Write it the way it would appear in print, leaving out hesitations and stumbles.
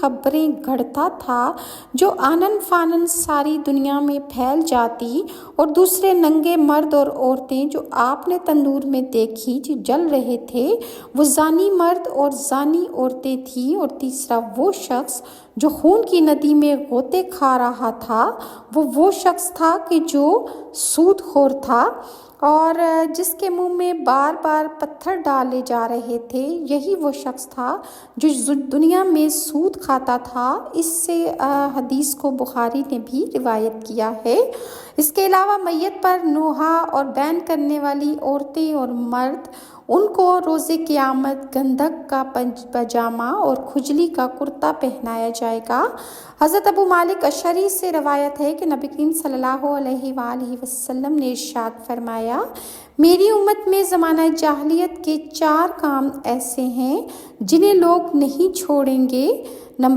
خبریں گھڑتا تھا جو آنن فانن ساری دنیا میں پھیل جاتی، اور دوسرے ننگے مرد اور عورتیں جو آپ نے تندور میں دیکھی جو جل رہے تھے وہ زانی مرد اور زانی عورتیں تھیں، اور تیسرا وہ شخص جو خون کی ندی میں غوطے کھا رہا تھا وہ شخص تھا کہ جو سود خور تھا اور جس کے منہ میں بار بار پتھر ڈالے جا رہے تھے، یہی وہ شخص تھا جو دنیا میں سود کھاتا تھا۔ اس سے حدیث کو بخاری نے بھی روایت کیا ہے۔ اس کے علاوہ میت پر نوحہ اور بین کرنے والی عورتیں اور مرد، ان کو روز قیامت گندھک کا پاجامہ اور کھجلی کا کرتا پہنایا جائے گا۔ حضرت ابو مالک اشعری سے روایت ہے کہ نبی کریم صلی اللہ علیہ وآلہ وسلم نے ارشاد فرمایا، میری امت میں زمانہ جاہلیت کے 4 کام ایسے ہیں جنہیں لوگ نہیں چھوڑیں گے۔ نمبر